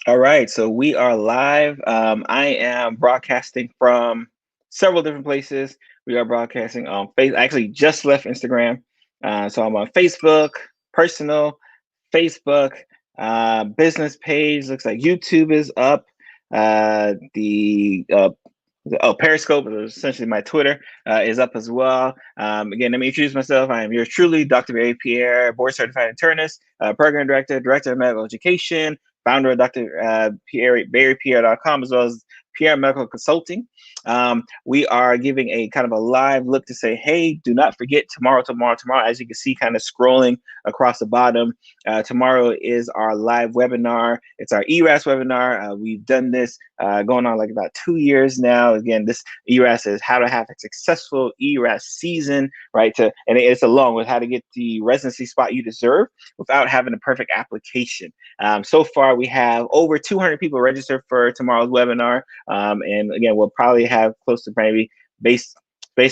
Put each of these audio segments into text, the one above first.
All right, so we are live. I am broadcasting from several different places. We are broadcasting on face. I actually just left Instagram, so I'm on Facebook, personal, Facebook, business page. Looks like YouTube is up. The Periscope, essentially my Twitter, is up as well. Again, let me introduce myself. I am yours truly, Dr. Barry Pierre, board certified internist, program director, director of medical education, founder of Dr. BarryPierre.com, as well as Pierre Medical Consulting. We are giving a kind of a live look to say, hey, do not forget tomorrow. As you can see, kind of scrolling across the bottom, tomorrow is our live webinar. It's our ERAS webinar. We've done this going on like about 2 years now. Again, this ERAS is how to have a successful ERAS season, right? And it's along with how to get the residency spot you deserve without having a perfect application. So far, we have over 200 people registered for tomorrow's webinar. And again, we'll probably have close to maybe based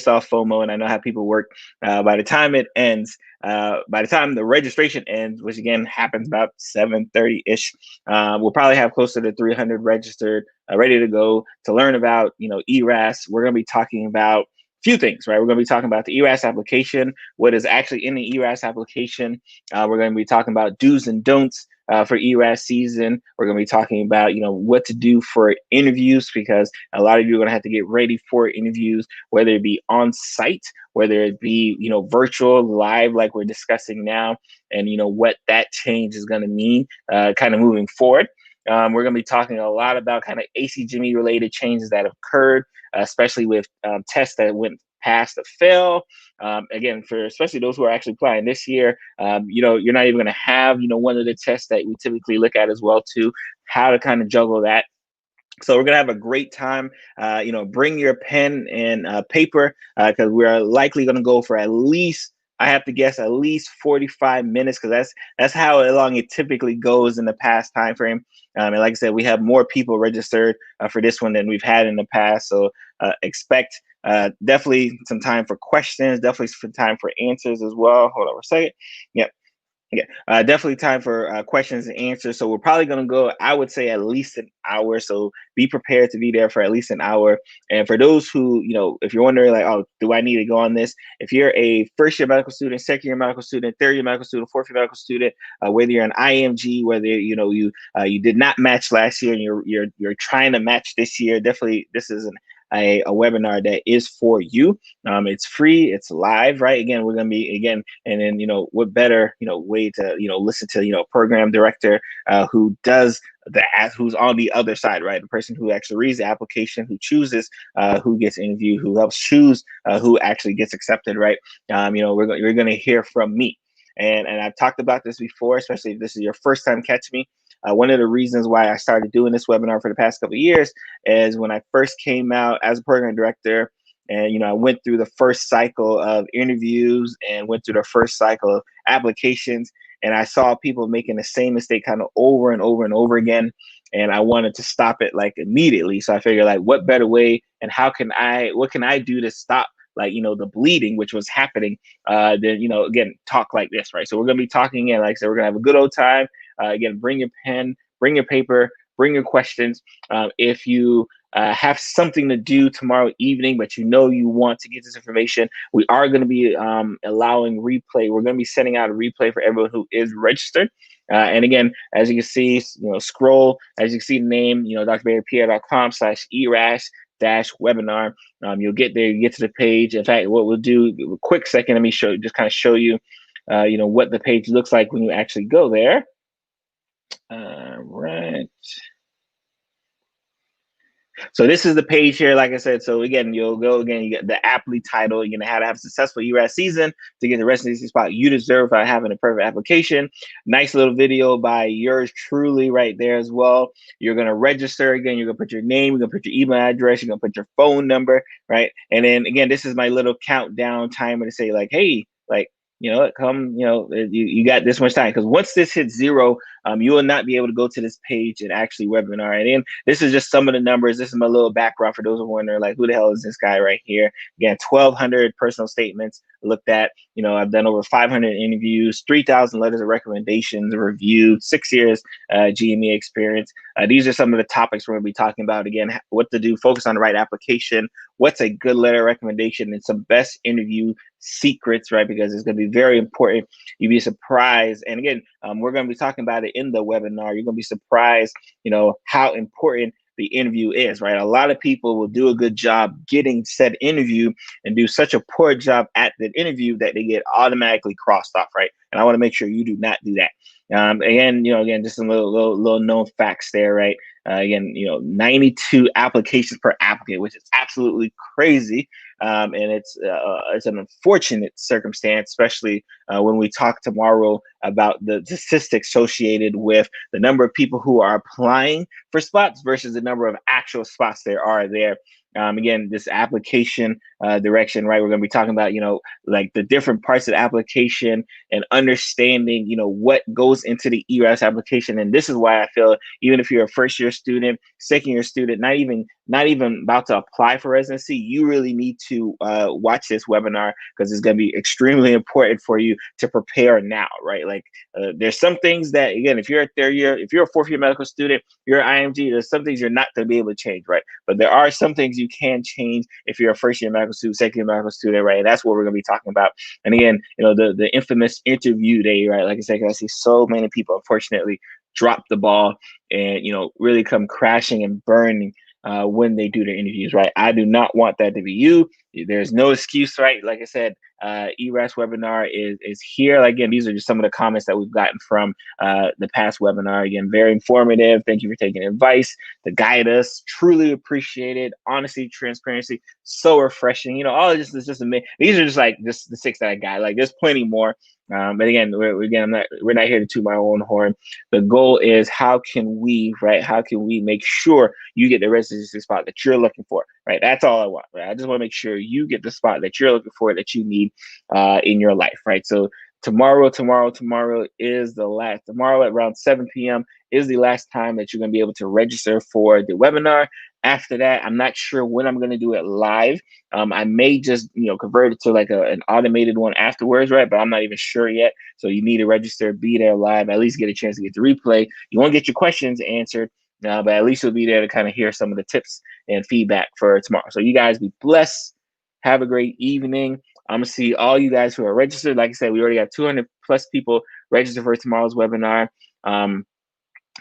off FOMO, and I know how people work. By the time it ends, by the time the registration ends, which again happens about 7:30-ish, we'll probably have closer to 300 registered, ready to go to learn about, ERAS. We're going to be talking about few things, right? We're going to be talking about the ERAS application, what is actually in the ERAS application. We're going to be talking about do's and don'ts for ERAS season. We're going to be talking about, what to do for interviews, because a lot of you are going to have to get ready for interviews, whether it be on site, whether it be, virtual, live, like we're discussing now, and, what that change is going to mean kind of moving forward. We're going to be talking a lot about kind of ACGME related changes that have occurred, especially with tests that went pass to fail. Again, for especially those who are actually applying this year, you're not even going to have, one of the tests that we typically look at as well too, how to kind of juggle that. So we're gonna have a great time. Bring your pen and paper, because we're likely gonna go for at least, I have to guess, at least 45 minutes, because that's how long it typically goes in the past time frame. And like I said, we have more people registered for this one than we've had in the past. So expect definitely some time for questions, definitely some time for answers as well. Hold on a second. Yep. Yeah, definitely time for questions and answers. So we're probably going to go, I would say, at least an hour. So be prepared to be there for at least an hour. And for those who, if you're wondering, like, oh, do I need to go on this? If you're a first year medical student, second year medical student, third year medical student, fourth year medical student, whether you're an IMG, whether you did not match last year and you're trying to match this year, definitely this is a webinar that is for you. It's free, it's live, right? Again, we're going to be, and then, what better, way to, listen to, program director who does who's on the other side, right? The person who actually reads the application, who chooses who gets interviewed, who helps choose who actually gets accepted, right? You're going to hear from me. And I've talked about this before, especially if this is your first time catching me. One of the reasons why I started doing this webinar for the past couple of years is when I first came out as a program director, and I went through the first cycle of interviews and went through the first cycle of applications, and I saw people making the same mistake kind of over and over and over again, and I wanted to stop it like immediately. So I figured, like, what better way, and what can I do to stop, like, the bleeding, which was happening, then, again, talk like this, right? So we're going to be talking, and like I said, we're going to have a good old time. Again, bring your pen, bring your paper, bring your questions. If you have something to do tomorrow evening, but you want to get this information, we are going to be allowing replay. We're going to be sending out a replay for everyone who is registered. And again, as you can see, scroll, as you can see the name, drbarrypierre.com/ERAS-webinar. You'll get there, you get to the page. In fact, what we'll do, a quick second, let me just kind of show you, what the page looks like when you actually go there. Right. So this is the page here, like I said. So again, you'll go again, you get the aptly title, you're gonna have to have a successful ERAS season to get the residency spot you deserve by having a perfect application. Nice little video by yours truly right there as well. You're gonna register again, you're gonna put your name, you're gonna put your email address, you're gonna put your phone number, right? And then again, this is my little countdown timer to say, like, hey, like, come, you got this much time, because once this hits 0, you will not be able to go to this page and actually webinar. And then this is just some of the numbers. This is my little background for those who wonder, like, who the hell is this guy right here? Again, 1,200 personal statements, looked at. I've done over 500 interviews, 3,000 letters of recommendations reviewed, 6 years GME experience. These are some of the topics we're going to be talking about. Again, what to do, focus on the right application, what's a good letter of recommendation, and some best interview secrets, right? Because it's going to be very important. You'd be surprised. And again, we're going to be talking about it in the webinar. You're going to be surprised, how important the interview is, right? A lot of people will do a good job getting said interview and do such a poor job at the interview that they get automatically crossed off, right? And I want to make sure you do not do that. Again, just some little known facts there, right? Again, 92 applications per applicant, which is absolutely crazy. And it's an unfortunate circumstance, especially when we talk tomorrow about the statistics associated with the number of people who are applying for spots versus the number of actual spots there are there. Again, this application direction, right? We're going to be talking about, like the different parts of the application and understanding, what goes into the ERAS application. And this is why I feel even if you're a first year student, second year student, not even about to apply for residency, you really need to watch this webinar because it's going to be extremely important for you to prepare now, right? Like there's some things that, again, if you're a third year, if you're a fourth year medical student, you're an IMG, there's some things you're not going to be able to change, right? But there are some things you can change if you're a first year medical student, second year medical student, right? And that's what we're going to be talking about. And again, the infamous interview day, right? Like I said, I see so many people, unfortunately, drop the ball and, really come crashing and burning when they do their interviews, right? I do not want that to be you. There's no excuse, right? Like I said, ERAS webinar is here. Again, these are just some of the comments that we've gotten from the past webinar. Again, very informative. Thank you for taking advice to guide us. Truly appreciate it. Honesty, transparency, so refreshing. All of this is just amazing. These are just the 6 that I got. Like, there's plenty more. But again, we're not here to toot my own horn. The goal is how can we make sure you get the residency spot that you're looking for, right? That's all I want, right? I just want to make sure you get the spot that you're looking for, that you need in your life, right? So tomorrow is the last. Tomorrow at around 7 p.m. is the last time that you're going to be able to register for the webinar. After that, I'm not sure when I'm going to do it live. I may just, convert it to like an automated one afterwards, right? But I'm not even sure yet. So you need to register, be there live, at least get a chance to get the replay. You won't get your questions answered, but at least you'll be there to kind of hear some of the tips and feedback for tomorrow. So you guys be blessed. Have a great evening. I'm going to see all you guys who are registered. Like I said, we already got 200 plus people registered for tomorrow's webinar.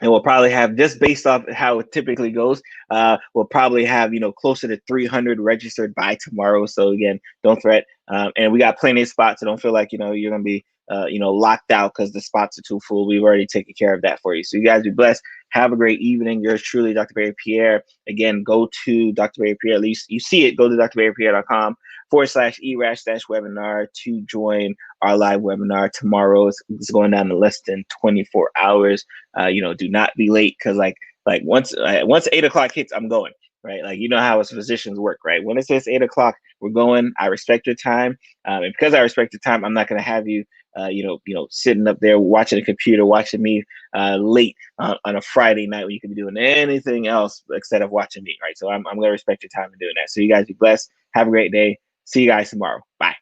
And we'll probably have, just based off how it typically goes, we'll probably have, closer to 300 registered by tomorrow. So again, don't fret. And we got plenty of spots. So don't feel like, you're going to be, locked out because the spots are too full. We've already taken care of that for you. So you guys be blessed. Have a great evening. Yours truly, Dr. Barry Pierre. Again, go to Dr. Barry Pierre. At least you see it. Go to drbarrypierre.com/ERAS-webinar to join our live webinar tomorrow. It's going down to less than 24 hours. Do not be late because like once 8 o'clock hits, I'm going. Right, like how us physicians work, right? When it says 8 o'clock, we're going. I respect your time, and because I respect your time, I'm not going to have you, sitting up there watching a computer, watching me late on a Friday night when you could be doing anything else instead of watching me, right? So I'm going to respect your time in doing that. So you guys be blessed. Have a great day. See you guys tomorrow. Bye.